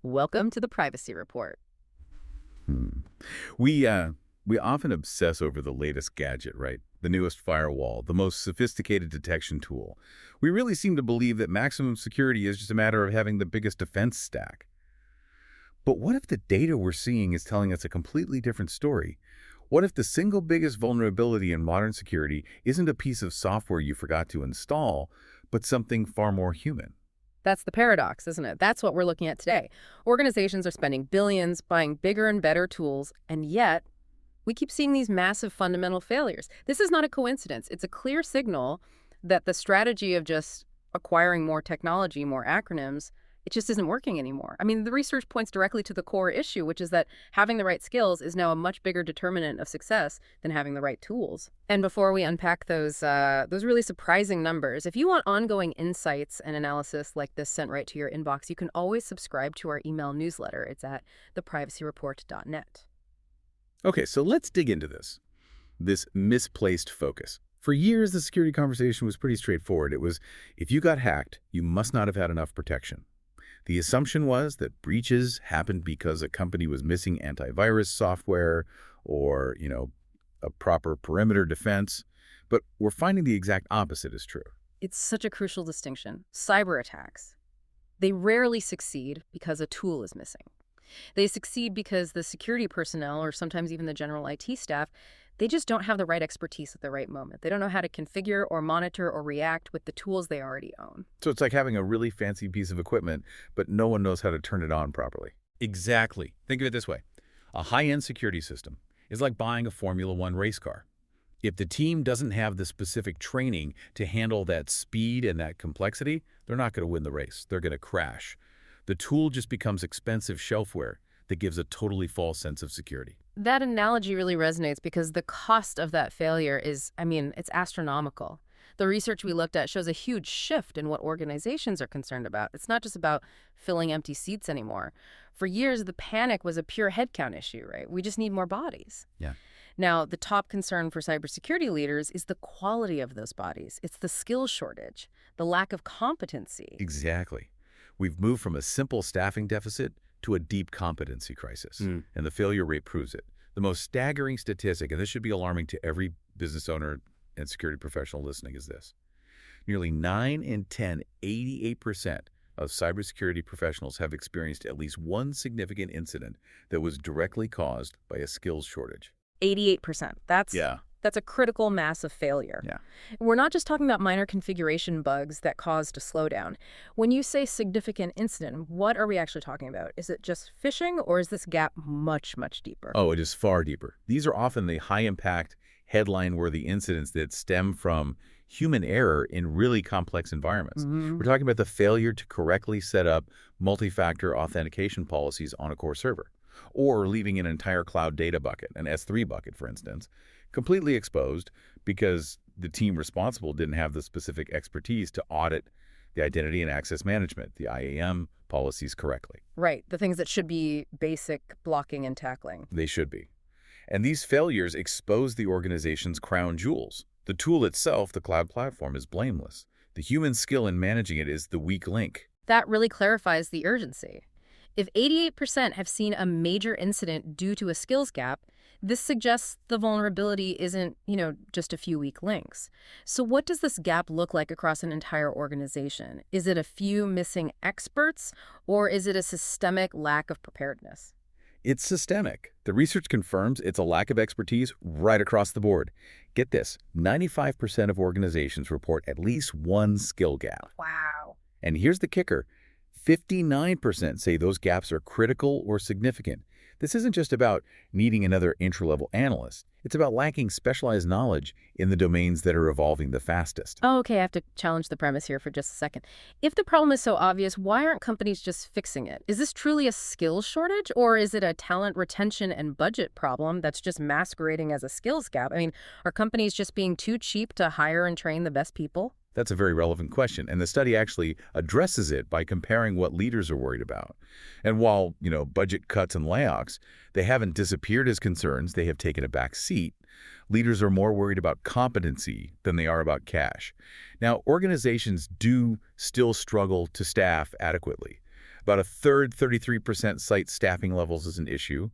Welcome to the Privacy Report. Hmm. We often obsess over the latest gadget, right? The newest firewall, the most sophisticated detection tool. We really seem to believe that maximum security is just a matter of having the biggest defense stack. But what if the data we're seeing is telling us a completely different story? What if the single biggest vulnerability in modern security isn't a piece of software you forgot to install, but something far more human? That's the paradox, isn't it? That's what we're looking at today. Organizations are spending billions buying bigger and better tools, and yet we keep seeing these massive fundamental failures. This is not a coincidence. It's a clear signal that the strategy of just acquiring more technology, more acronyms, it just isn't working anymore. I mean, the research points directly to the core issue, which is that having the right skills is now a much bigger determinant of success than having the right tools. And before we unpack those really surprising numbers, if you want ongoing insights and analysis like this sent right to your inbox, you can always subscribe to our email newsletter. It's at theprivacyreport.net. Okay, so let's dig into this misplaced focus. For years, the security conversation was pretty straightforward. It was, if you got hacked, you must not have had enough protection. The assumption was that breaches happened because a company was missing antivirus software or, a proper perimeter defense. But we're finding the exact opposite is true. It's such a crucial distinction. Cyber attacks, they rarely succeed because a tool is missing. They succeed because the security personnel, or sometimes even the general IT staff, they just don't have the right expertise at the right moment. They don't know how to configure or monitor or react with the tools they already own. So it's like having a really fancy piece of equipment, but no one knows how to turn it on properly. Exactly. Think of it this way. A high-end security system is like buying a Formula One race car. If the team doesn't have the specific training to handle that speed and that complexity, they're not going to win the race. They're going to crash. The tool just becomes expensive shelfware that gives a totally false sense of security. That analogy really resonates because the cost of that failure is, it's astronomical. The research we looked at shows a huge shift in what organizations are concerned about. It's not just about filling empty seats anymore. For years, the panic was a pure headcount issue, right? We just need more bodies. Yeah. Now, the top concern for cybersecurity leaders is the quality of those bodies. It's the skill shortage, the lack of competency. Exactly. We've moved from a simple staffing deficit to a deep competency crisis, and the failure rate proves it. The most staggering statistic, and this should be alarming to every business owner and security professional listening, is this. Nearly 9 in 10, 88% of cybersecurity professionals have experienced at least one significant incident that was directly caused by a skills shortage. 88%. Yeah. That's a critical mass of failure. Yeah. We're not just talking about minor configuration bugs that caused a slowdown. When you say significant incident, what are we actually talking about? Is it just phishing, or is this gap much, much deeper? Oh, it is far deeper. These are often the high-impact, headline-worthy incidents that stem from human error in really complex environments. We're talking about the failure to correctly set up multi-factor authentication policies on a core server, or leaving an entire cloud data bucket, an S3 bucket, for instance, completely exposed because the team responsible didn't have the specific expertise to audit the identity and access management, the IAM policies correctly. Right, the things that should be basic blocking and tackling. They should be. And these failures expose the organization's crown jewels. The tool itself, the cloud platform, is blameless. The human skill in managing it is the weak link. That really clarifies the urgency. If 88% have seen a major incident due to a skills gap, this suggests the vulnerability isn't, just a few weak links. So what does this gap look like across an entire organization? Is it a few missing experts, or is it a systemic lack of preparedness? It's systemic. The research confirms it's a lack of expertise right across the board. Get this, 95% of organizations report at least one skill gap. Wow. And here's the kicker. 59% say those gaps are critical or significant. This isn't just about needing another entry-level analyst. It's about lacking specialized knowledge in the domains that are evolving the fastest. Oh, okay, I have to challenge the premise here for just a second. If the problem is so obvious, why aren't companies just fixing it? Is this truly a skills shortage, or is it a talent retention and budget problem that's just masquerading as a skills gap? Are companies just being too cheap to hire and train the best people? That's a very relevant question, and the study actually addresses it by comparing what leaders are worried about. And while, budget cuts and layoffs, they haven't disappeared as concerns, they have taken a back seat. Leaders are more worried about competency than they are about cash. Now, organizations do still struggle to staff adequately. About a third, 33%, cite staffing levels as an issue,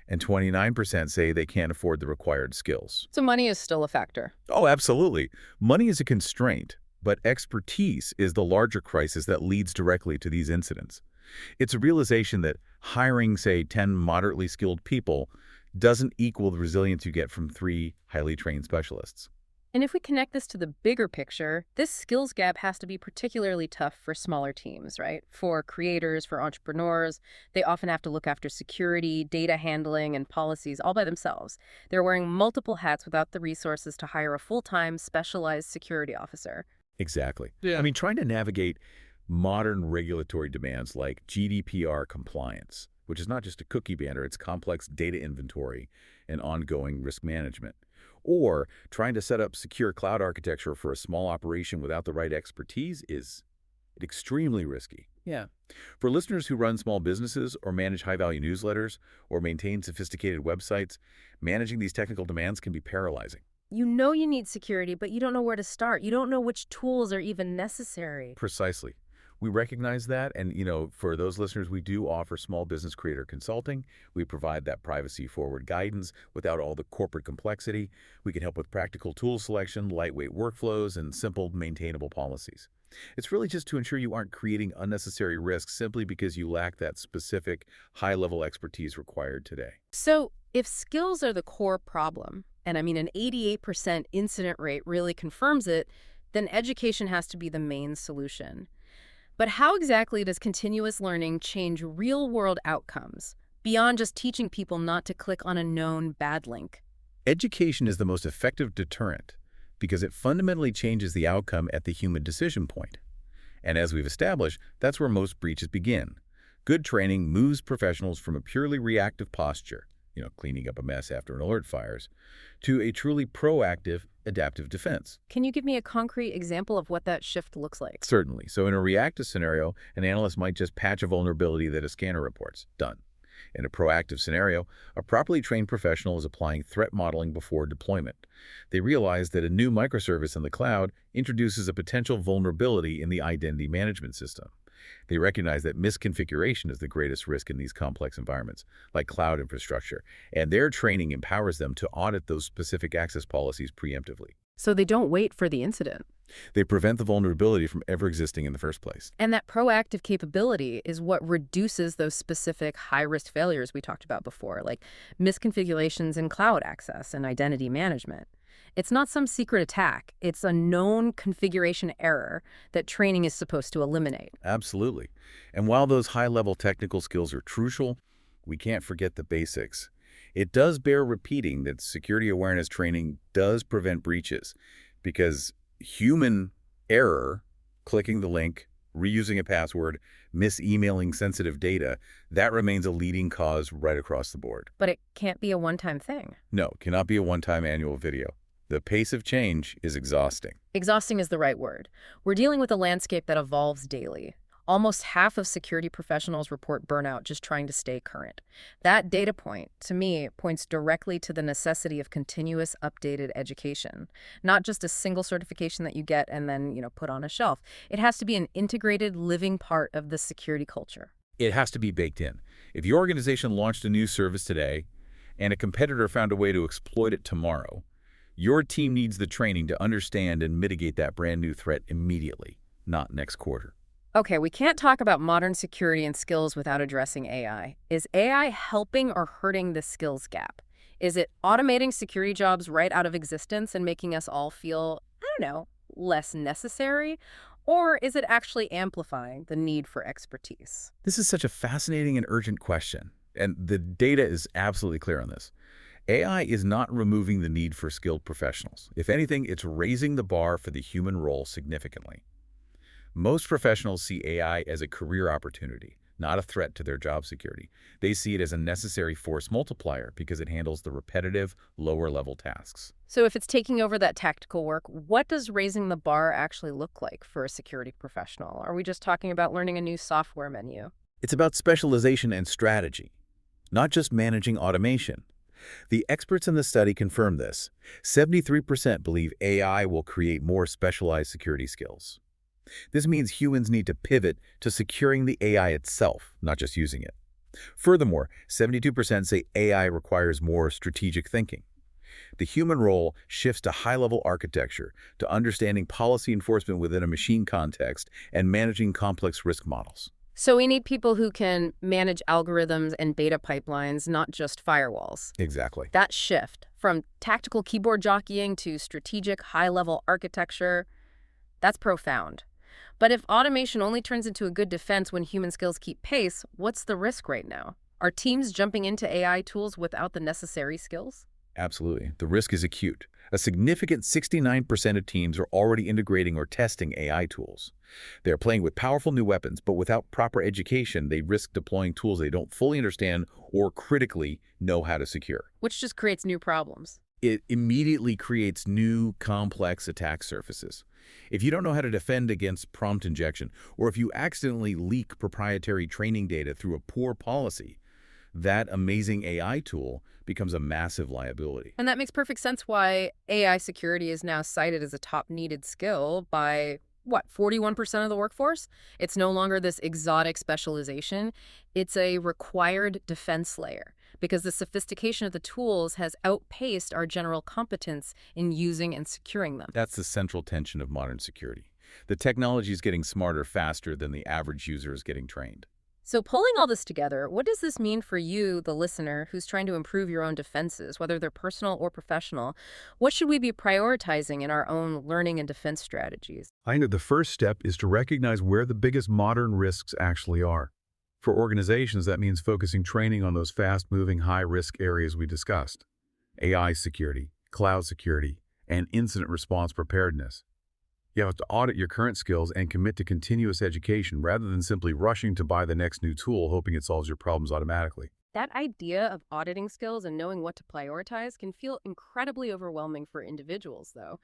and 29% say they can't afford the required skills. So money is still a factor. Oh, absolutely. Money is a constraint, but expertise is the larger crisis that leads directly to these incidents. It's a realization that hiring, say, 10 moderately skilled people doesn't equal the resilience you get from 3 highly trained specialists. And if we connect this to the bigger picture, this skills gap has to be particularly tough for smaller teams, right? For creators, for entrepreneurs, they often have to look after security, data handling, and policies all by themselves. They're wearing multiple hats without the resources to hire a full-time, specialized security officer. Exactly. Yeah. I mean, trying to navigate modern regulatory demands like GDPR compliance, which is not just a cookie banner, it's complex data inventory and ongoing risk management. Or trying to set up secure cloud architecture for a small operation without the right expertise is extremely risky. Yeah. For listeners who run small businesses or manage high-value newsletters or maintain sophisticated websites, managing these technical demands can be paralyzing. You know you need security, but you don't know where to start. You don't know which tools are even necessary. Precisely. We recognize that, and for those listeners, we do offer small business creator consulting. We provide that privacy-forward guidance without all the corporate complexity. We can help with practical tool selection, lightweight workflows, and simple maintainable policies. It's really just to ensure you aren't creating unnecessary risks simply because you lack that specific high-level expertise required today. So if skills are the core problem, and I mean an 88% incident rate really confirms it, then education has to be the main solution. But how exactly does continuous learning change real-world outcomes, beyond just teaching people not to click on a known bad link? Education is the most effective deterrent because it fundamentally changes the outcome at the human decision point. And as we've established, that's where most breaches begin. Good training moves professionals from a purely reactive posture, cleaning up a mess after an alert fires, to a truly proactive, adaptive defense. Can you give me a concrete example of what that shift looks like? Certainly. So in a reactive scenario, an analyst might just patch a vulnerability that a scanner reports. Done. In a proactive scenario, a properly trained professional is applying threat modeling before deployment. They realize that a new microservice in the cloud introduces a potential vulnerability in the identity management system. They recognize that misconfiguration is the greatest risk in these complex environments, like cloud infrastructure, and their training empowers them to audit those specific access policies preemptively. So they don't wait for the incident. They prevent the vulnerability from ever existing in the first place. And that proactive capability is what reduces those specific high-risk failures we talked about before, like misconfigurations in cloud access and identity management. It's not some secret attack. It's a known configuration error that training is supposed to eliminate. Absolutely. And while those high-level technical skills are crucial, we can't forget the basics. It does bear repeating that security awareness training does prevent breaches because human error, clicking the link, reusing a password, mis-emailing sensitive data, that remains a leading cause right across the board. But it can't be a one-time thing. No, cannot be a one-time annual video. The pace of change is exhausting. Exhausting is the right word. We're dealing with a landscape that evolves daily. Almost half of security professionals report burnout just trying to stay current. That data point, to me, points directly to the necessity of continuous updated education. Not just a single certification that you get and then, put on a shelf. It has to be an integrated, living part of the security culture. It has to be baked in. If your organization launched a new service today and a competitor found a way to exploit it tomorrow, your team needs the training to understand and mitigate that brand new threat immediately, not next quarter. Okay, we can't talk about modern security and skills without addressing AI. Is AI helping or hurting the skills gap? Is it automating security jobs right out of existence and making us all feel, less necessary? Or is it actually amplifying the need for expertise? This is such a fascinating and urgent question, and the data is absolutely clear on this. AI is not removing the need for skilled professionals. If anything, it's raising the bar for the human role significantly. Most professionals see AI as a career opportunity, not a threat to their job security. They see it as a necessary force multiplier because it handles the repetitive, lower-level tasks. So if it's taking over that tactical work, what does raising the bar actually look like for a security professional? Are we just talking about learning a new software menu? It's about specialization and strategy, not just managing automation. The experts in the study confirm this. 73% believe AI will create more specialized security skills. This means humans need to pivot to securing the AI itself, not just using it. Furthermore, 72% say AI requires more strategic thinking. The human role shifts to high-level architecture, to understanding policy enforcement within a machine context, and managing complex risk models. So we need people who can manage algorithms and beta pipelines, not just firewalls. Exactly. That shift from tactical keyboard jockeying to strategic high-level architecture, that's profound. But if automation only turns into a good defense when human skills keep pace, what's the risk right now? Are teams jumping into AI tools without the necessary skills? Absolutely. The risk is acute. A significant 69% of teams are already integrating or testing AI tools. They're playing with powerful new weapons, but without proper education, they risk deploying tools they don't fully understand or critically know how to secure. Which just creates new problems. It immediately creates new, complex attack surfaces. If you don't know how to defend against prompt injection, or if you accidentally leak proprietary training data through a poor policy, that amazing AI tool becomes a massive liability. And that makes perfect sense why AI security is now cited as a top needed skill by, what, 41% of the workforce? It's no longer this exotic specialization. It's a required defense layer because the sophistication of the tools has outpaced our general competence in using and securing them. That's the central tension of modern security. The technology is getting smarter faster than the average user is getting trained. So pulling all this together, what does this mean for you, the listener, who's trying to improve your own defenses, whether they're personal or professional? What should we be prioritizing in our own learning and defense strategies? I know the first step is to recognize where the biggest modern risks actually are. For organizations, that means focusing training on those fast-moving, high-risk areas we discussed: AI security, cloud security, and incident response preparedness. You have to audit your current skills and commit to continuous education rather than simply rushing to buy the next new tool hoping it solves your problems automatically. That idea of auditing skills and knowing what to prioritize can feel incredibly overwhelming for individuals, though.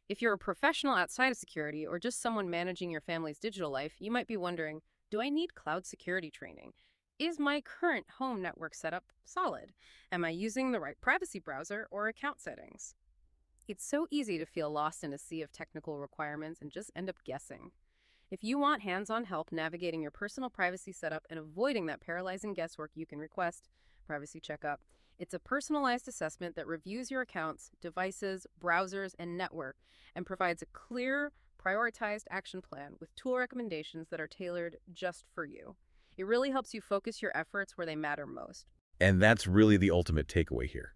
If you're a professional outside of security or just someone managing your family's digital life, you might be wondering, do I need cloud security training? Is my current home network setup solid? Am I using the right privacy browser or account settings? It's so easy to feel lost in a sea of technical requirements and just end up guessing. If you want hands-on help navigating your personal privacy setup and avoiding that paralyzing guesswork, you can request Privacy Checkup. It's a personalized assessment that reviews your accounts, devices, browsers, and network, and provides a clear, prioritized action plan with tool recommendations that are tailored just for you. It really helps you focus your efforts where they matter most. And that's really the ultimate takeaway here.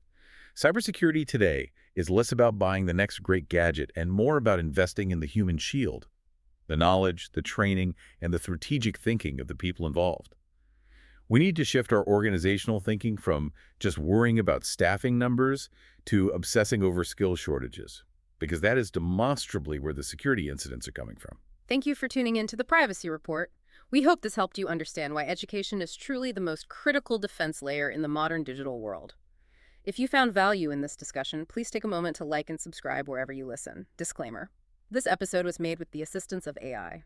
Cybersecurity today is less about buying the next great gadget and more about investing in the human shield, the knowledge, the training, and the strategic thinking of the people involved. We need to shift our organizational thinking from just worrying about staffing numbers to obsessing over skill shortages, because that is demonstrably where the security incidents are coming from. Thank you for tuning in to the Privacy Report. We hope this helped you understand why education is truly the most critical defense layer in the modern digital world. If you found value in this discussion, please take a moment to like and subscribe wherever you listen. Disclaimer: this episode was made with the assistance of AI.